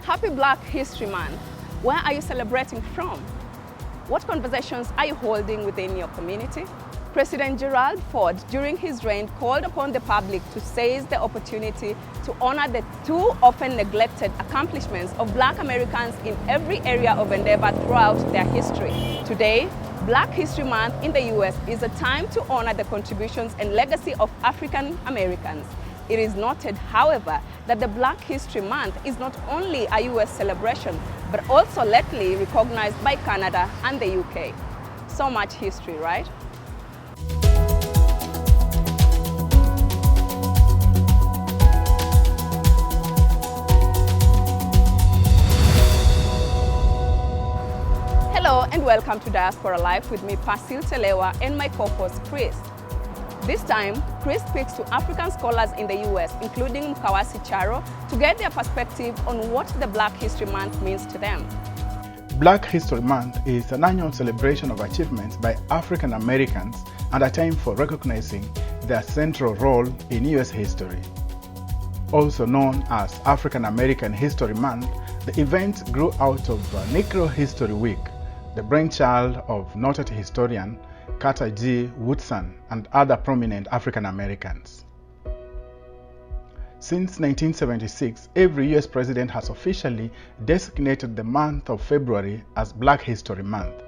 Happy Black History Month. Where are you celebrating from? What conversations are you holding within your community? President Gerald Ford, during his reign, called upon the public to seize the opportunity to honor the too often neglected accomplishments of Black Americans in every area of endeavor throughout their history. Today, Black History Month in the U.S. is a time to honor the contributions and legacy of African Americans. It is noted, however, that the Black History Month is not only a U.S. celebration, but also lately recognized by Canada and the U.K. So much history, right? Hello and welcome to Diaspora Life with me, Pasil Telewa, and my co-host, Chris. This time, Chris speaks to African scholars in the U.S., including Mukawasi Charo, to get their perspective on what the Black History Month means to them. Black History Month is an annual celebration of achievements by African Americans and a time for recognizing their central role in U.S. history. Also known as African American History Month, the event grew out of Negro History Week, the brainchild of noted historian Carter G. Woodson and other prominent African Americans. Since 1976, every U.S. president has officially designated the month of February as Black History Month.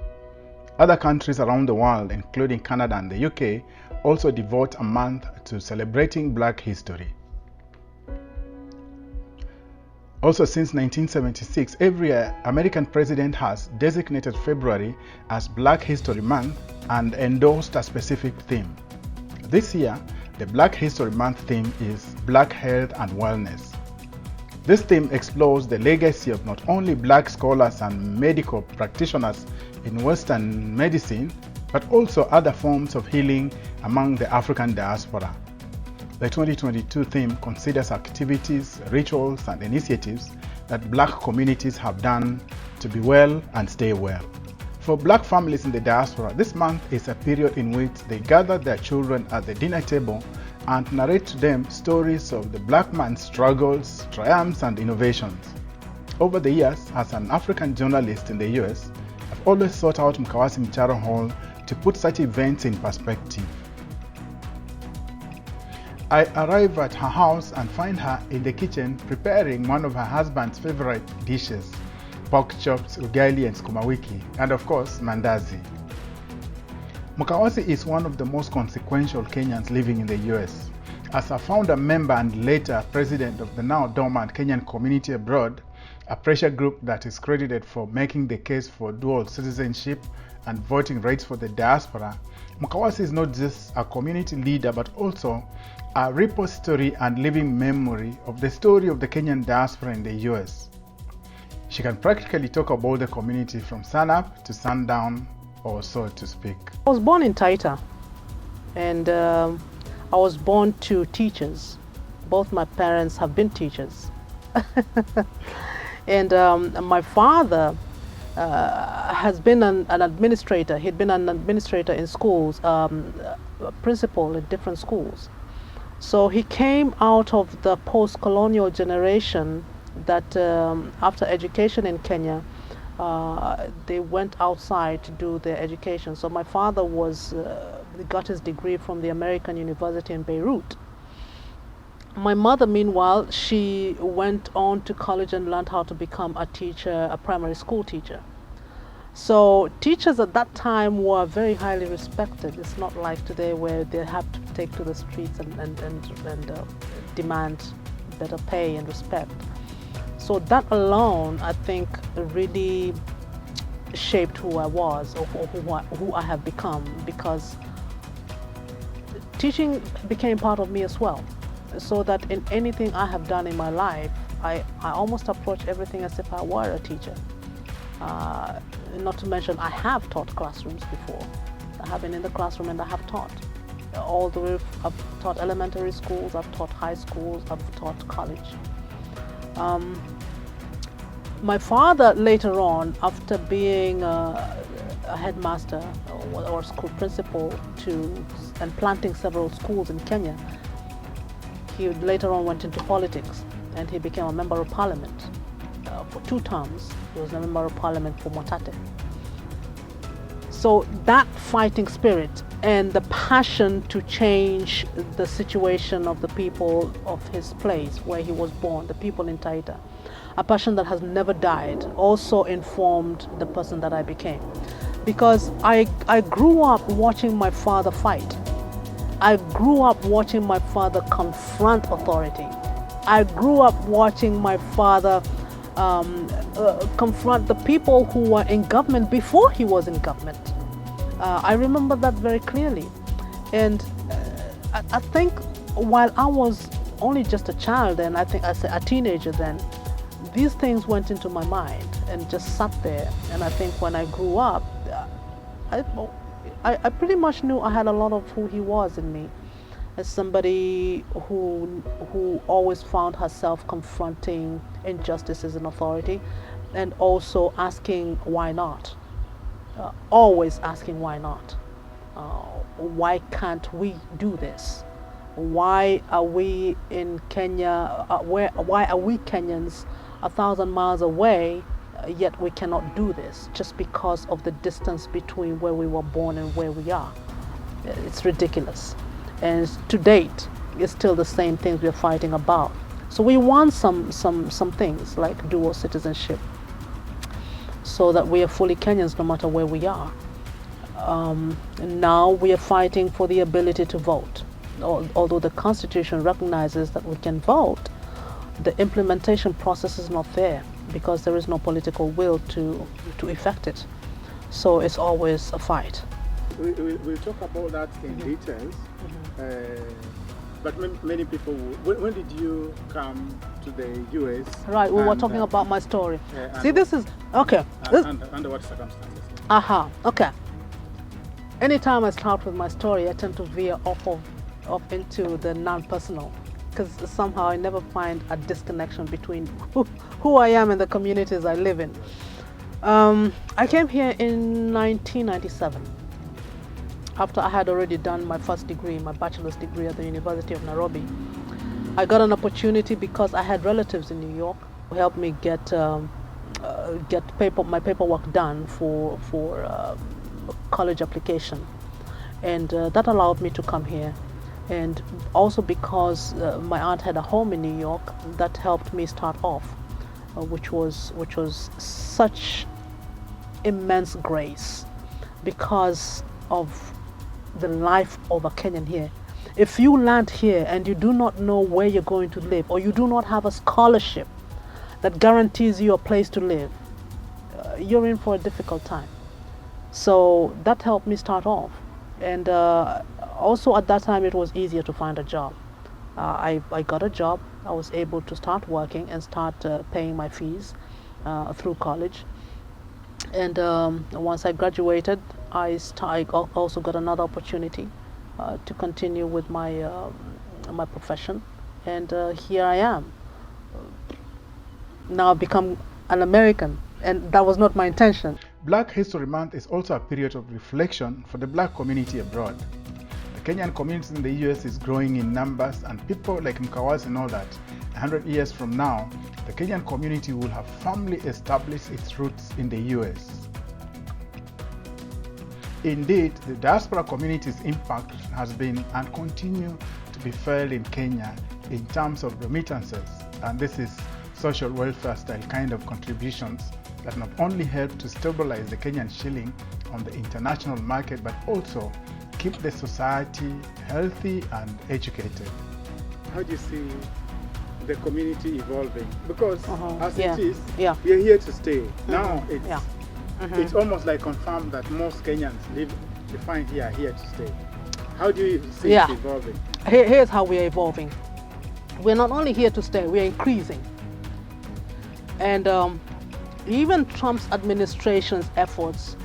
Other countries around the world, including Canada and the UK, also devote a month to celebrating Black history. Also, since 1976, every American president has designated February as Black History Month and endorsed a specific theme. This year, the Black History Month theme is Black Health and Wellness. This theme explores the legacy of not only Black scholars and medical practitioners in Western medicine, but also other forms of healing among the African diaspora. The 2022 theme considers activities, rituals, and initiatives that Black communities have done to be well and stay well. For Black families in the diaspora, this month is a period in which they gather their children at the dinner table and narrate to them stories of the Black man's struggles, triumphs, and innovations. Over the years, as an African journalist in the US, I've always sought out Mukawasi Charo Hall to put such events in perspective. I arrive at her house and find her in the kitchen preparing one of her husband's favorite dishes, pork chops, ugali and sukuma wiki, and of course, mandazi. Mukawasi is one of the most consequential Kenyans living in the US. As a founder member and later president of the now dormant Kenyan community abroad, a pressure group that is credited for making the case for dual citizenship and voting rights for the diaspora, Mukawasi is not just a community leader but also a repository and living memory of the story of the Kenyan diaspora in the US. She can practically talk about the community from sunup to sundown, or so to speak. I was born in Taita, and I was born to teachers. Both my parents have been teachers. And my father has been an administrator. He'd been an administrator in schools, principal in different schools. So he came out of the post-colonial generation that after education in Kenya, they went outside to do their education. So my father got his degree from the American University in Beirut. My mother, meanwhile, she went on to college and learned how to become a teacher, a primary school teacher. So teachers at that time were very highly respected. It's not like today where they have to take to the streets and demand better pay and respect. So that alone, I think, really shaped who I was or who I have become, because teaching became part of me as well. So that in anything I have done in my life, I almost approach everything as if I were a teacher. Not to mention, I have taught classrooms before. I have been in the classroom and I have taught. All the way, I've taught elementary schools, I've taught high schools, I've taught college. My father later on, after being a headmaster or school principal and planting several schools in Kenya, he later on went into politics and he became a member of parliament. for 2 terms. He was a member of parliament for Motate. So that fighting spirit and the passion to change the situation of the people of his place where he was born, the people in Taita, a passion that has never died, also informed the person that I became. Because I grew up watching my father fight. I grew up watching my father confront authority. I grew up watching my father confront the people who were in government before he was in government. I remember that very clearly. And I think while I was only just a child and I think as a teenager then, these things went into my mind and just sat there. And I think when I grew up, I pretty much knew I had a lot of who he was in me, as somebody who always found herself confronting injustices and authority, and also asking why not. Always asking why not. Why can't we do this? Why are we in Kenya? Why are we Kenyans 1,000 miles away? Yet we cannot do this just because of the distance between where we were born and where we are. It's ridiculous. And to date, it's still the same things we're fighting about. So we want some things like dual citizenship, so that we are fully Kenyans no matter where we are. And now we are fighting for the ability to vote. Although the Constitution recognizes that we can vote, the implementation process is not there because there is no political will to effect it. So it's always a fight. We'll talk about that in details. But many people, when did you come to the US? Right, we were talking about my story. See, this is, okay. Under what circumstances? Okay. Anytime I start with my story, I tend to veer off into the non-personal, because somehow I never find a disconnection between who I am and the communities I live in. I came here in 1997. After I had already done my first degree, my bachelor's degree at the University of Nairobi. I got an opportunity because I had relatives in New York who helped me get my paperwork done for college application, and that allowed me to come here. And also because my aunt had a home in New York, that helped me start off, which was such immense grace because of the life of a Kenyan here. If you land here and you do not know where you're going to live, or you do not have a scholarship that guarantees you a place to live, you're in for a difficult time. So that helped me start off. And also at that time it was easier to find a job. I got a job. I was able to start working and start paying my fees through college. And once I graduated, I also got another opportunity to continue with my my profession, and here I am. Now I've become an American, and that was not my intention. Black History Month is also a period of reflection for the black community abroad. The Kenyan community in the US is growing in numbers, and people like Mkawazi know that 100 years from now, the Kenyan community will have firmly established its roots in the US. Indeed, the diaspora community's impact has been and continue to be felt in Kenya in terms of remittances, and this is social welfare style kind of contributions that not only help to stabilize the Kenyan shilling on the international market, but also keep the society healthy and educated. How do you see the community evolving? Because as it is, we are here to stay. Now it's almost like confirmed that most Kenyans you find here are here to stay. How do you see it evolving? Here's how we are evolving. We're not only here to stay, we are increasing. And even Trump's administration's efforts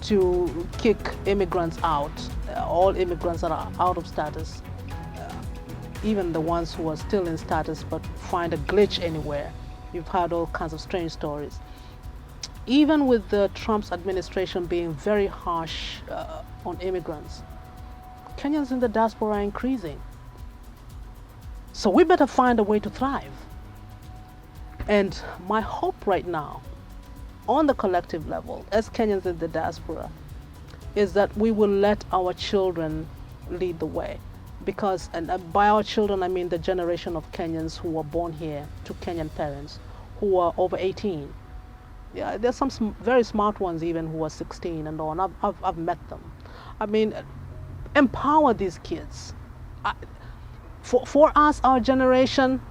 to kick immigrants out, all immigrants that are out of status, even the ones who are still in status but find a glitch anywhere. You've heard all kinds of strange stories. Even with the Trump's administration being very harsh on immigrants, Kenyans in the diaspora are increasing. So we better find a way to thrive. And my hope right now, on the collective level, as Kenyans in the diaspora, is that we will let our children lead the way. Because, and by our children, I mean the generation of Kenyans who were born here to Kenyan parents who are over 18. Yeah, there's some very smart ones even who are 16 and on. I've met them. I mean, empower these kids. For us, our generation,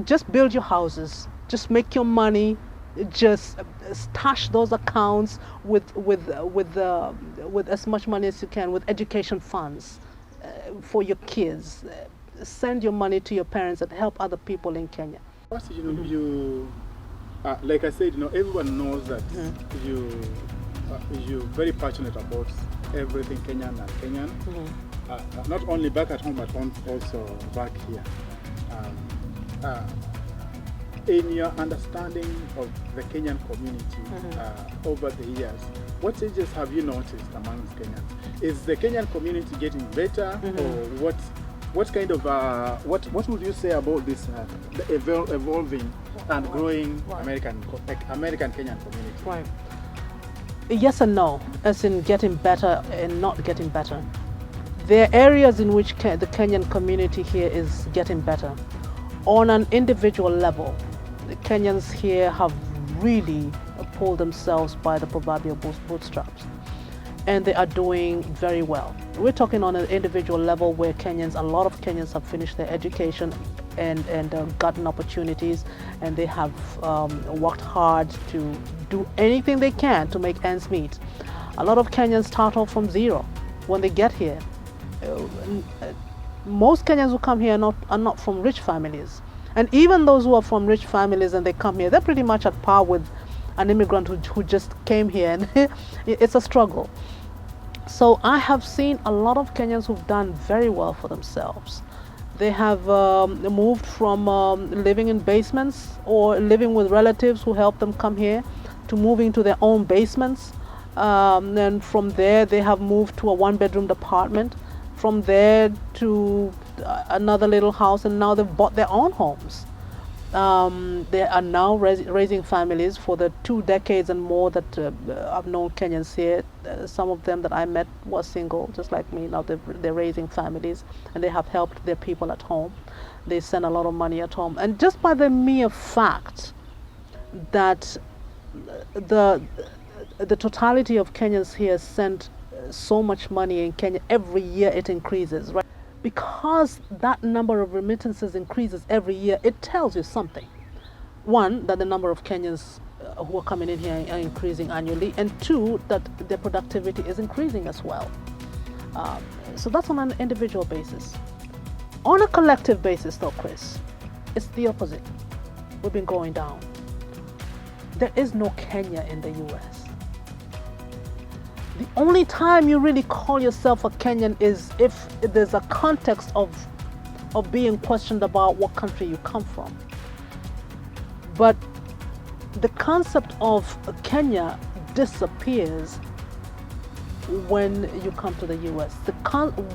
just build your houses, just make your money, just stash those accounts with as much money as you can, with education funds for your kids. Send your money to your parents and help other people in Kenya. Like I said, everyone knows that you're very passionate about everything Kenyan and Kenyan, not only back at home but also back here. In your understanding of the Kenyan community over the years, what changes have you noticed amongst Kenyans? Is the Kenyan community getting better, or what kind of what would you say about this the evolving and growing American Kenyan community? Right. Yes and no, as in getting better and not getting better. There are areas in which the Kenyan community here is getting better. On an individual level, the Kenyans here have really pulled themselves by the proverbial bootstraps, and they are doing very well. We're talking on an individual level where a lot of Kenyans have finished their education and gotten opportunities, and they have worked hard to do anything they can to make ends meet. A lot of Kenyans start off from zero when they get here. Most Kenyans who come here are not from rich families. And even those who are from rich families and they come here, they're pretty much at par with an immigrant who just came here, and it's a struggle. So I have seen a lot of Kenyans who've done very well for themselves. They have moved from living in basements or living with relatives who helped them come here to moving to their own basements. And from there, they have moved to a one-bedroom apartment. From there to another little house, and now they've bought their own homes. They are now raising families. For the 2 decades and more that I've known Kenyans here, some of them that I met were single, just like me. Now they're raising families, and they have helped their people at home. They send a lot of money at home. And just by the mere fact that the totality of Kenyans here send so much money in Kenya, every year it increases, right? Because that number of remittances increases every year, it tells you something. One, that the number of Kenyans who are coming in here are increasing annually, and two, that their productivity is increasing as well. So that's on an individual basis. On a collective basis though, Chris, it's the opposite. We've been going down. There is no Kenya in the US. The only time you really call yourself a Kenyan is if there's a context of being questioned about what country you come from. But the concept of Kenya disappears when you come to the US.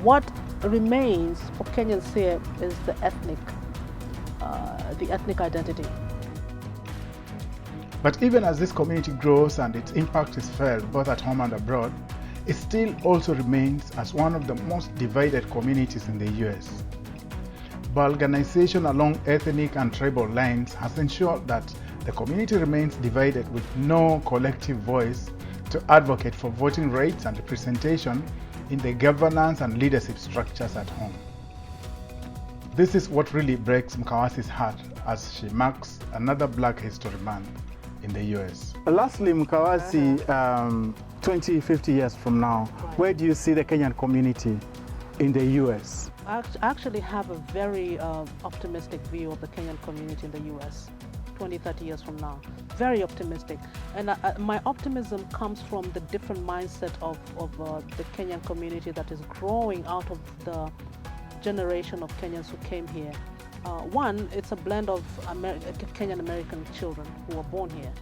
What remains for Kenyans here is the ethnic identity. But even as this community grows and its impact is felt both at home and abroad, it still also remains as one of the most divided communities in the US. Balkanization along ethnic and tribal lines has ensured that the community remains divided with no collective voice to advocate for voting rights and representation in the governance and leadership structures at home. This is what really breaks Mkawasi's heart as she marks another Black History Month in the US. Lastly, Mkawasi, 20, 50 years from now, where do you see the Kenyan community in the US? I actually have a very optimistic view of the Kenyan community in the US 20, 30 years from now. Very optimistic. And my optimism comes from the different mindset of the Kenyan community that is growing out of the generation of Kenyans who came here. One, it's a blend of Kenyan American children who were born here.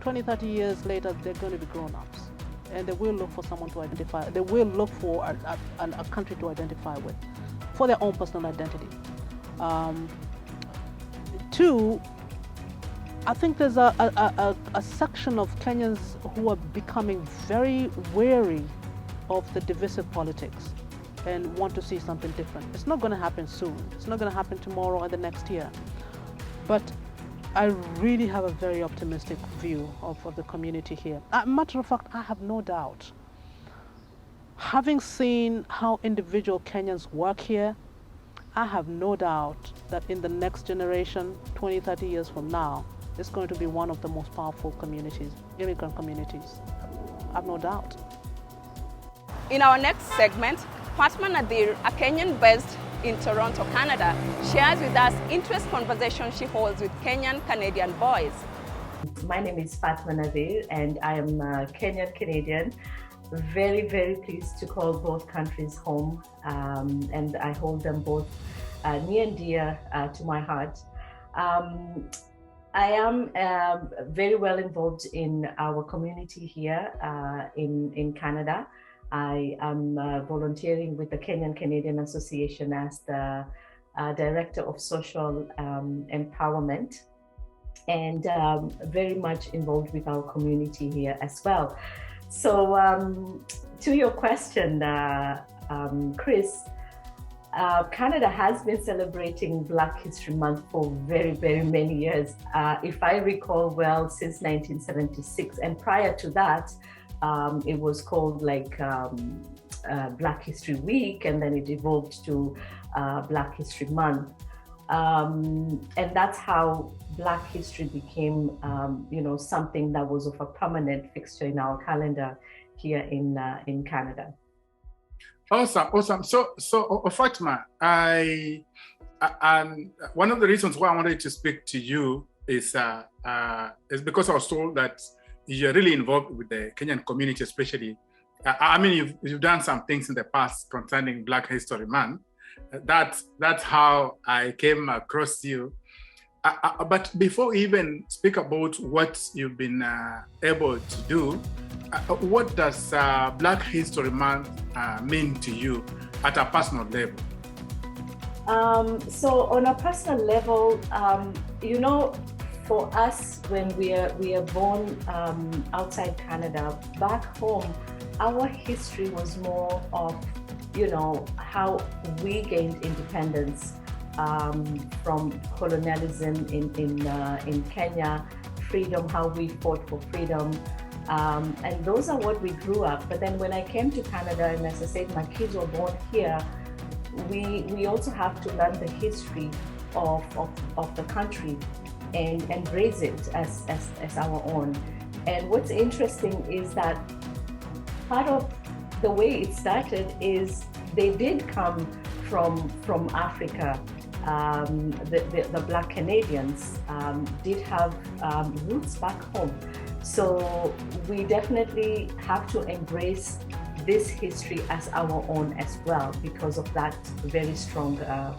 20, 30 years later, they're going to be grown-ups, and they will look for someone to identify. They will look for a country to identify with, for their own personal identity. Two, I think there's a section of Kenyans who are becoming very wary of the divisive politics and want to see something different. It's not going to happen soon. It's not going to happen tomorrow or the next year. But I really have a very optimistic view of the community here. As a matter of fact, I have no doubt. Having seen how individual Kenyans work here, I have no doubt that in the next generation, 20, 30 years from now, it's going to be one of the most powerful communities, immigrant communities. I have no doubt. In our next segment, Fatma Nadir, a Kenyan based in Toronto, Canada, shares with us interest conversations she holds with Kenyan Canadian boys. My name is Fatma Nadir and I am a Kenyan Canadian. Very, very pleased to call both countries home, and I hold them both near and dear to my heart. I am very well involved in our community here in Canada. I am volunteering with the Kenyan Canadian Association as the Director of Social Empowerment, and very much involved with our community here as well. So to your question, Chris, Canada has been celebrating Black History Month for very, very many years. If I recall well, since 1976, and prior to that, it was called like Black History Week, and then it evolved to Black History Month. And that's how Black history became, something that was of a permanent fixture in our calendar here in Canada. Awesome. So Fatma, one of the reasons why I wanted to speak to you is because I was told that you're really involved with the Kenyan community, especially. I mean, you've done some things in the past concerning Black History Month. That's how I came across you. But before we even speak about what you've been able to do, what does Black History Month mean to you at a personal level? So on a personal level, for us, when we are born outside Canada, back home, our history was more of how we gained independence from colonialism in Kenya, freedom, how we fought for freedom, and those are what we grew up. But then when I came to Canada, and as I said, my kids were born here, we also have to learn the history of the country and embrace it as our own. And what's interesting is that part of the way it started is they did come from Africa. The Black Canadians did have roots back home. So we definitely have to embrace this history as our own as well because of that very strong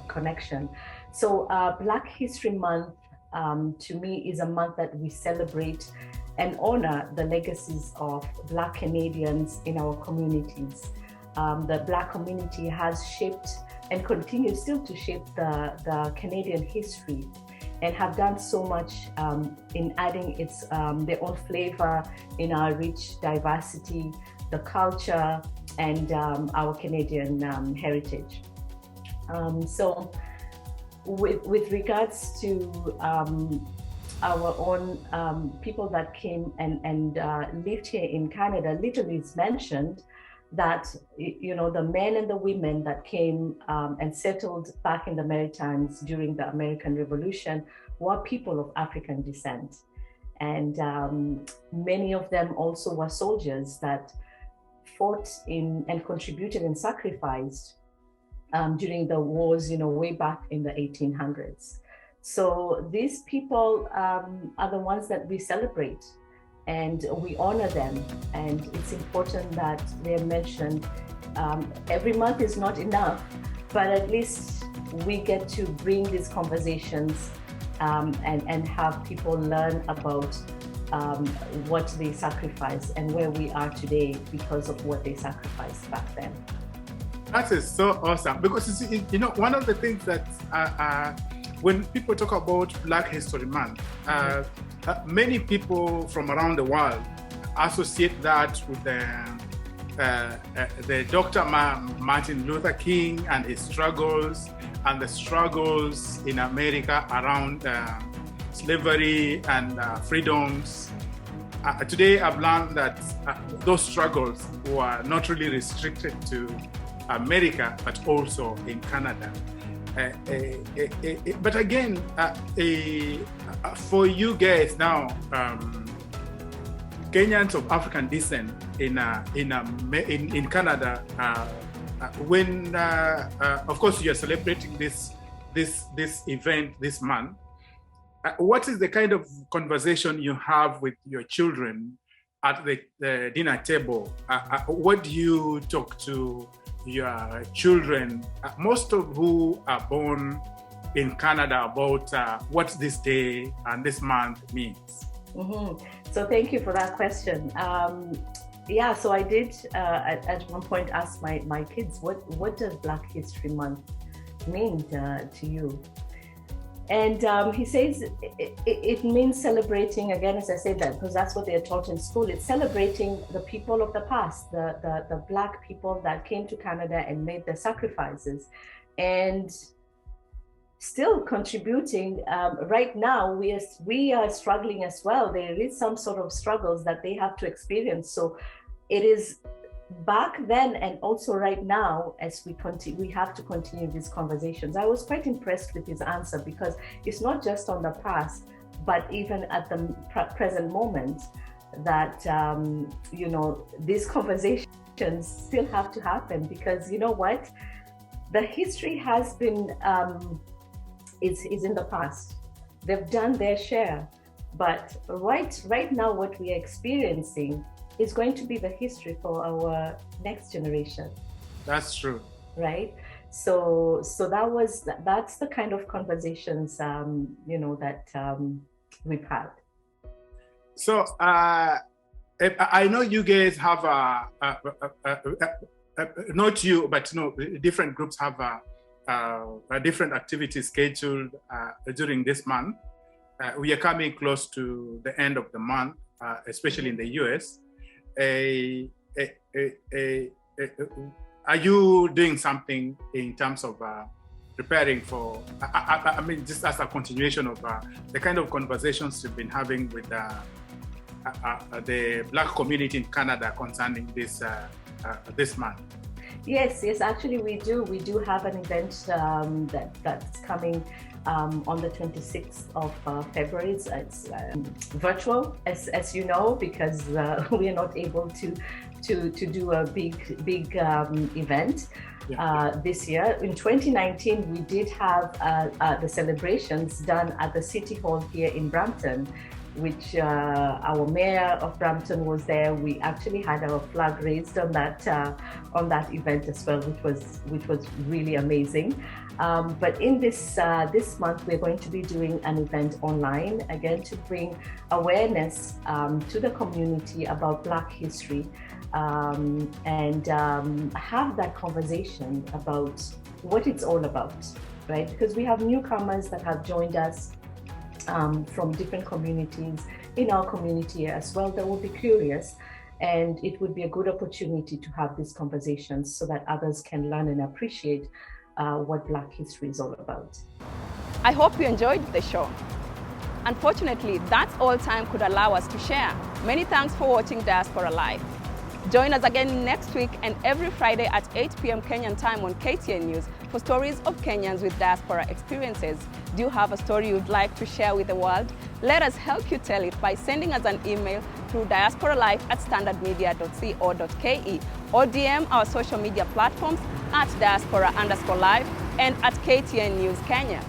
connection. So Black History Month to me is a month that we celebrate and honor the legacies of Black Canadians in our communities. The Black community has shaped and continues still to shape the Canadian history and have done so much in adding their own flavor in our rich diversity, the culture, and our Canadian heritage. So with regards to our own people that came and lived here in Canada, literally it's mentioned that the men and the women that came and settled back in the Maritimes during the American Revolution were people of African descent. And many of them also were soldiers that fought in and contributed and sacrificed during the wars, way back in the 1800s. So these people are the ones that we celebrate and we honor them. And it's important that they're mentioned. Every month is not enough, but at least we get to bring these conversations and have people learn about what they sacrificed and where we are today because of what they sacrificed back then. That is so awesome, because one of the things that when people talk about Black History Month, many people from around the world associate that with the Dr. Martin Luther King and his struggles, and the struggles in America around slavery and freedoms. Today I've learned that those struggles were not really restricted to America, but also in Canada. But again, for you guys now, Kenyans of African descent in Canada, when of course you're celebrating this event this month, what is the kind of conversation you have with your children at the dinner table? What do you talk to your children, most of who are born in Canada, about what this day and this month means? Mm-hmm. So thank you for that question. Yeah, so I did at one point ask my kids, what does Black History Month mean to you? And he says it means celebrating, again, as I said, that because that's what they're taught in school. It's celebrating the people of the past, the Black people that came to Canada and made their sacrifices, and still contributing. Right now, we are struggling as well. There is some sort of struggles that they have to experience. So it is back then and also right now, as we have to continue these conversations. I was quite impressed with his answer, because it's not just on the past, but even at the present moment, that these conversations still have to happen. Because you know what, the history has been is in the past. They've done their share, but right now what we are experiencing is going to be the history for our next generation. That's true. Right? So that's the kind of conversations that we've had. So I know you guys have not you, but different groups have a different activities scheduled during this month. We are coming close to the end of the month, especially in the US. Are you doing something in terms of preparing for, I mean, just as a continuation of the kind of conversations you've been having with the Black community in Canada concerning this month? Yes, actually we do have an event that's coming on the 26th of February. It's virtual, as you know, because we are not able to do a big event this year. In 2019, we did have the celebrations done at the City Hall here in Brampton, which our mayor of Brampton was there. We actually had our flag raised on that event as well, which was really amazing. But in this month, we're going to be doing an event online, again, to bring awareness to the community about Black history, and have that conversation about what it's all about, right? Because we have newcomers that have joined us from different communities in our community as well that will be curious, and it would be a good opportunity to have these conversations so that others can learn and appreciate what Black history is all about. I hope you enjoyed the show. Unfortunately, that's all time could allow us to share. Many thanks for watching Diaspora Life. Join us again next week and every Friday at 8 p.m. Kenyan time on KTN News for stories of Kenyans with diaspora experiences. Do you have a story you'd like to share with the world? Let us help you tell it by sending us an email through diasporalife@standardmedia.co.ke or DM our social media platforms at diaspora_life and at KTN News Kenya.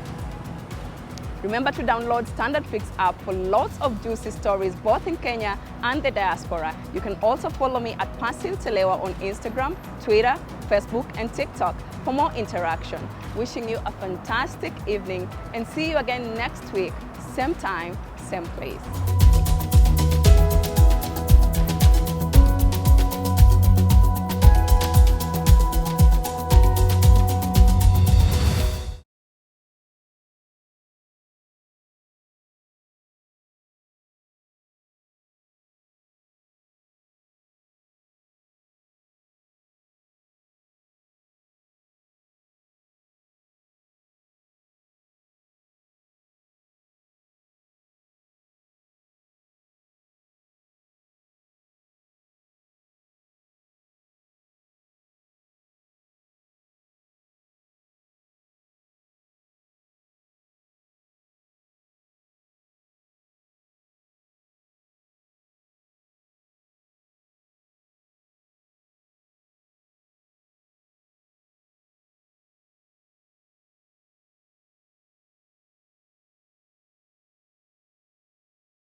Remember to download Standard Fix app for lots of juicy stories both in Kenya and the diaspora. You can also follow me at Pasil Telewa on Instagram, Twitter, Facebook, and TikTok for more interaction. Wishing you a fantastic evening and see you again next week, same time, same place.